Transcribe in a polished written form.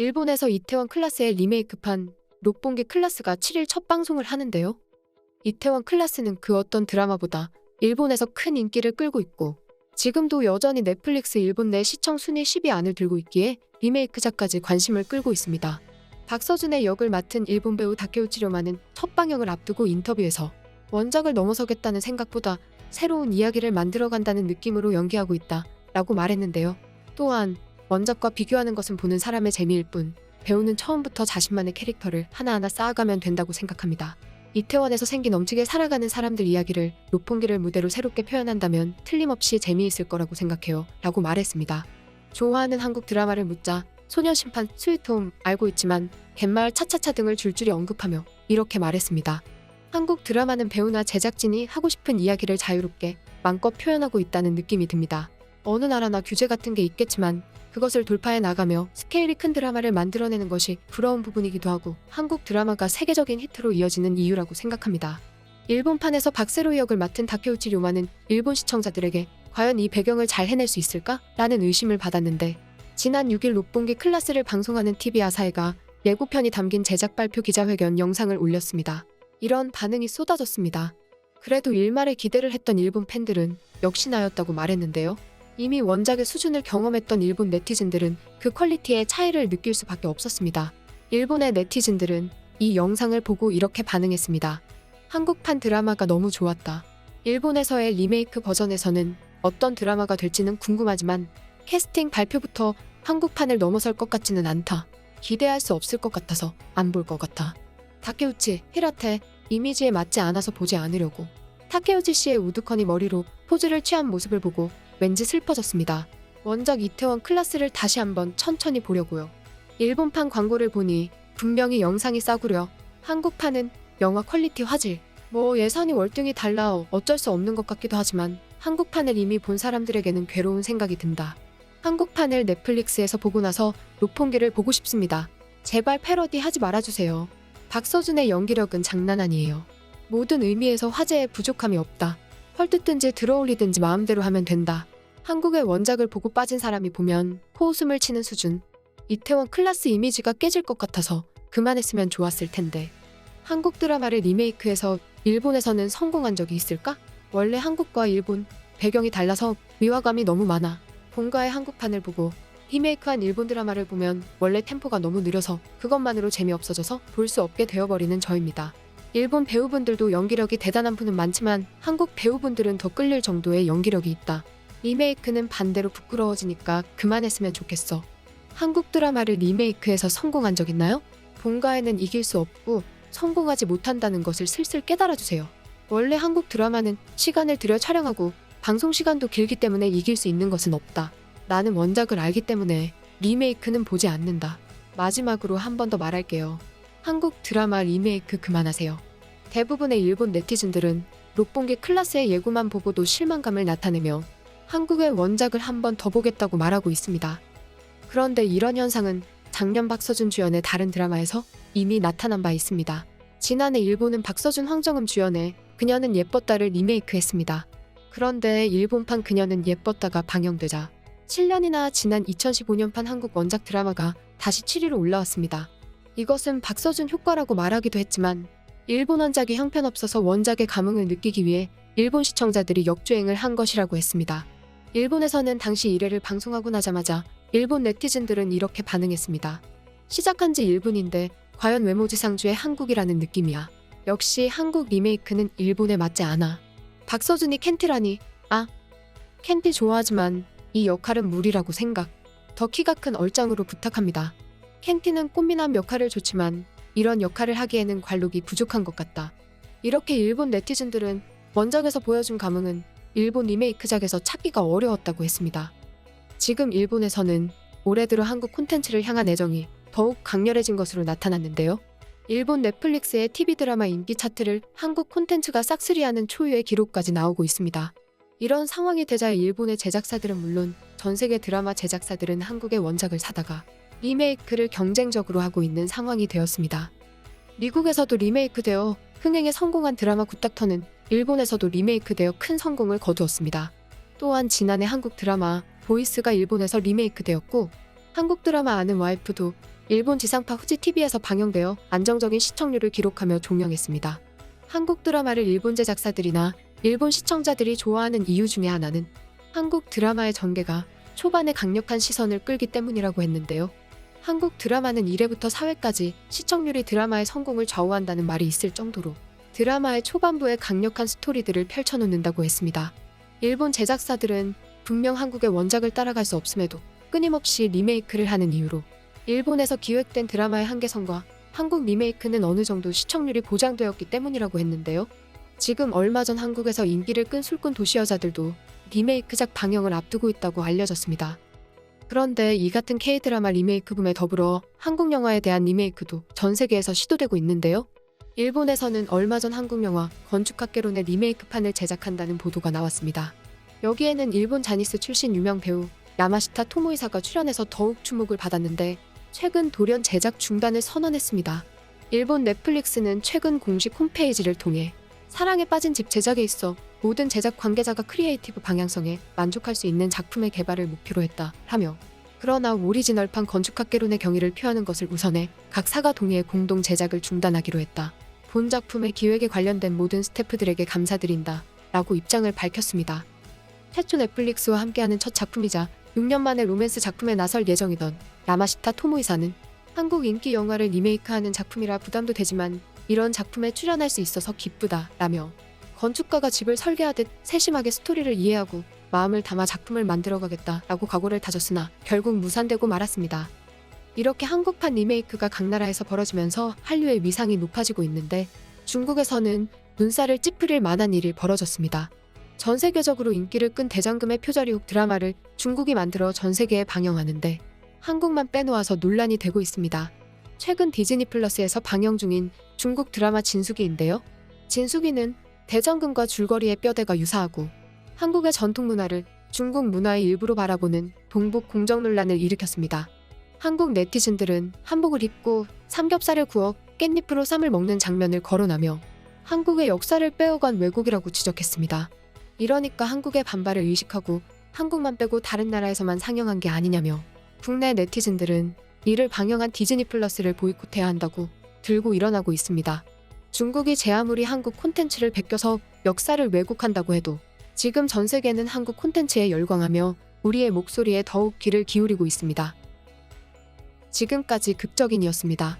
일본에서 이태원 클라스의 리메이크판 록봉기 클라스가 7일 첫 방송을 하는데요. 이태원 클라스는 그 어떤 드라마보다 일본에서 큰 인기를 끌고 있고 지금도 여전히 넷플릭스 일본 내 시청 순위 10위 안을 들고 있기에 리메이크작까지 관심을 끌고 있습니다. 박서준의 역을 맡은 일본 배우 다케우치 료마는 첫 방영을 앞두고 인터뷰에서 원작을 넘어서겠다는 생각보다 새로운 이야기를 만들어간다는 느낌으로 연기하고 있다 라고 말했는데요. 또한 원작과 비교하는 것은 보는 사람의 재미일 뿐 배우는 처음부터 자신만의 캐릭터를 하나하나 쌓아가면 된다고 생각합니다. 이태원에서 생기 넘치게 살아가는 사람들 이야기를 록봉기를 무대로 새롭게 표현한다면 틀림없이 재미있을 거라고 생각해요 라고 말했습니다. 좋아하는 한국 드라마를 묻자 소녀심판, 스위트홈 알고 있지만 갯마을 차차차 등을 줄줄이 언급하며 이렇게 말했습니다. 한국 드라마는 배우나 제작진이 하고 싶은 이야기를 자유롭게 마음껏 표현하고 있다는 느낌이 듭니다. 어느 나라나 규제 같은 게 있겠지만 그것을 돌파해 나가며 스케일이 큰 드라마를 만들어내는 것이 부러운 부분이기도 하고 한국 드라마가 세계적인 히트로 이어지는 이유라고 생각합니다. 일본판에서 박세로이 역을 맡은 다케우치 료마는 일본 시청자들에게 과연 이 배경을 잘 해낼 수 있을까? 라는 의심을 받았는데 지난 6일 록봉기 클라스를 방송하는 TV 아사히가 예고편이 담긴 제작 발표 기자회견 영상을 올렸습니다. 이런 반응이 쏟아졌습니다. 그래도 일말의 기대를 했던 일본 팬들은 역시나였다고 말했는데요. 이미 원작의 수준을 경험했던 일본 네티즌들은 그 퀄리티의 차이를 느낄 수밖에 없었습니다. 일본의 네티즌들은 이 영상을 보고 이렇게 반응했습니다. 한국판 드라마가 너무 좋았다. 일본에서의 리메이크 버전에서는 어떤 드라마가 될지는 궁금하지만 캐스팅 발표부터 한국판을 넘어설 것 같지는 않다. 기대할 수 없을 것 같아서 안 볼 것 같아. 다케우치, 히라테, 이미지에 맞지 않아서 보지 않으려고. 타케우치 씨의 우두커니 머리로 포즈를 취한 모습을 보고 왠지 슬퍼졌습니다. 원작 이태원 클라스를 다시 한번 천천히 보려고요. 일본판 광고를 보니 분명히 영상이 싸구려. 한국판은 영화 퀄리티 화질. 예산이 월등히 달라 어쩔 수 없는 것 같기도 하지만 한국판을 이미 본 사람들에게는 괴로운 생각이 든다. 한국판을 넷플릭스에서 보고 나서 록봉기를 보고 싶습니다. 제발 패러디 하지 말아주세요. 박서준의 연기력은 장난 아니에요. 모든 의미에서 화제에 부족함이 없다. 헐뜯든지 들어올리든지 마음대로 하면 된다. 한국의 원작을 보고 빠진 사람이 보면 코웃음을 치는 수준. 이태원 클라스 이미지가 깨질 것 같아서 그만했으면 좋았을 텐데. 한국 드라마를 리메이크해서 일본에서는 성공한 적이 있을까? 원래 한국과 일본 배경이 달라서 위화감이 너무 많아. 본가의 한국판을 보고 리메이크한 일본 드라마를 보면 원래 템포가 너무 느려서 그것만으로 재미없어져서 볼 수 없게 되어버리는 저입니다. 일본 배우분들도 연기력이 대단한 분은 많지만 한국 배우분들은 더 끌릴 정도의 연기력이 있다. 리메이크는 반대로 부끄러워지니까 그만했으면 좋겠어. 한국 드라마를 리메이크해서 성공한 적 있나요? 본가에는 이길 수 없고 성공하지 못한다는 것을 슬슬 깨달아주세요. 원래 한국 드라마는 시간을 들여 촬영하고 방송 시간도 길기 때문에 이길 수 있는 것은 없다. 나는 원작을 알기 때문에 리메이크는 보지 않는다. 마지막으로 한 번 더 말할게요. 한국 드라마 리메이크 그만하세요. 대부분의 일본 네티즌들은 록봉기 클라스의 예고만 보고도 실망감을 나타내며 한국의 원작을 한 번 더 보겠다고 말하고 있습니다. 그런데 이런 현상은 작년 박서준 주연의 다른 드라마에서 이미 나타난 바 있습니다. 지난해 일본은 박서준 황정음 주연의 그녀는 예뻤다를 리메이크했습니다. 그런데 일본판 그녀는 예뻤다가 방영되자 7년이나 지난 2015년판 한국 원작 드라마가 다시 7위로 올라왔습니다. 이것은 박서준 효과라고 말하기도 했지만 일본 원작이 형편없어서 원작의 감흥을 느끼기 위해 일본 시청자들이 역주행을 한 것이라고 했습니다. 일본에서는 당시 1회를 방송하고 나자마자 일본 네티즌들은 이렇게 반응했습니다. 시작한 지 1분인데 과연 외모지상주의 한국이라는 느낌이야. 역시 한국 리메이크는 일본에 맞지 않아. 박서준이 켄티라니. 켄티 좋아하지만 이 역할은 무리라고 생각. 더 키가 큰 얼짱으로 부탁합니다. 켄티는 꽃미남 역할을 좋지만 이런 역할을 하기에는 관록이 부족한 것 같다. 이렇게 일본 네티즌들은 원작에서 보여준 감흥은 일본 리메이크작에서 찾기가 어려웠다고 했습니다. 지금 일본에서는 올해 들어 한국 콘텐츠를 향한 애정이 더욱 강렬해진 것으로 나타났는데요. 일본 넷플릭스의 TV 드라마 인기 차트를 한국 콘텐츠가 싹쓸이하는 초유의 기록까지 나오고 있습니다. 이런 상황이 되자 일본의 제작사들은 물론 전 세계 드라마 제작사들은 한국의 원작을 사다가 리메이크를 경쟁적으로 하고 있는 상황이 되었습니다. 미국에서도 리메이크되어 흥행에 성공한 드라마 굿닥터는 일본에서도 리메이크되어 큰 성공을 거두었습니다. 또한 지난해 한국 드라마 보이스가 일본에서 리메이크되었고 한국 드라마 아는 와이프도 일본 지상파 후지 TV에서 방영되어 안정적인 시청률을 기록하며 종영했습니다. 한국 드라마를 일본 제작사들이나 일본 시청자들이 좋아하는 이유 중에 하나는 한국 드라마의 전개가 초반에 강력한 시선을 끌기 때문이라고 했는데요. 한국 드라마는 1회부터 4회까지 시청률이 드라마의 성공을 좌우한다는 말이 있을 정도로 드라마의 초반부에 강력한 스토리들을 펼쳐놓는다고 했습니다. 일본 제작사들은 분명 한국의 원작을 따라갈 수 없음에도 끊임없이 리메이크를 하는 이유로 일본에서 기획된 드라마의 한계선과 한국 리메이크는 어느 정도 시청률이 보장되었기 때문이라고 했는데요. 지금 얼마 전 한국에서 인기를 끈 술꾼 도시여자들도 리메이크작 방영을 앞두고 있다고 알려졌습니다. 그런데 이 같은 K-드라마 리메이크 붐에 더불어 한국 영화에 대한 리메이크도 전 세계에서 시도되고 있는데요. 일본에서는 얼마 전 한국 영화 건축학개론의 리메이크판을 제작한다는 보도가 나왔습니다. 여기에는 일본 자니스 출신 유명 배우 야마시타 토모이사가 출연해서 더욱 주목을 받았는데 최근 돌연 제작 중단을 선언했습니다. 일본 넷플릭스는 최근 공식 홈페이지를 통해 사랑에 빠진 집 제작에 있어 모든 제작 관계자가 크리에이티브 방향성에 만족할 수 있는 작품의 개발을 목표로 했다 라며, 그러나 오리지널판 건축학개론의 경위를 표하는 것을 우선해 각 사가 동의해 공동 제작을 중단하기로 했다. 본 작품의 기획에 관련된 모든 스태프들에게 감사드린다 라고 입장을 밝혔습니다. 최초 넷플릭스와 함께하는 첫 작품이자 6년 만에 로맨스 작품에 나설 예정이던 야마시타 토모이사는 한국 인기 영화를 리메이크하는 작품이라 부담도 되지만 이런 작품에 출연할 수 있어서 기쁘다 라며, 건축가가 집을 설계하듯 세심하게 스토리를 이해하고 마음을 담아 작품을 만들어가겠다 라고 각오를 다졌으나 결국 무산되고 말았습니다. 이렇게 한국판 리메이크가 각 나라에서 벌어지면서 한류의 위상이 높아지고 있는데 중국에서는 눈살을 찌푸릴 만한 일이 벌어졌습니다. 전 세계적으로 인기를 끈 대장금의 표절이혹 드라마를 중국이 만들어 전 세계에 방영하는데 한국만 빼놓아서 논란이 되고 있습니다. 최근 디즈니 플러스에서 방영 중인 중국 드라마 진수기인데요. 진수기는 대장금과 줄거리의 뼈대가 유사하고 한국의 전통 문화를 중국 문화의 일부로 바라보는 동북 공정 논란을 일으켰습니다. 한국 네티즌들은 한복을 입고 삼겹살을 구워 깻잎으로 쌈을 먹는 장면을 거론하며 한국의 역사를 빼어간 왜곡이라고 지적했습니다. 이러니까 한국의 반발을 의식하고 한국만 빼고 다른 나라에서만 상영한 게 아니냐며 국내 네티즌들은 이를 방영한 디즈니 플러스를 보이콧해야 한다고 들고 일어나고 있습니다. 중국이 제 아무리 한국 콘텐츠를 베껴서 역사를 왜곡한다고 해도 지금 전 세계는 한국 콘텐츠에 열광하며 우리의 목소리에 더욱 귀를 기울이고 있습니다. 지금까지 극적인이었습니다.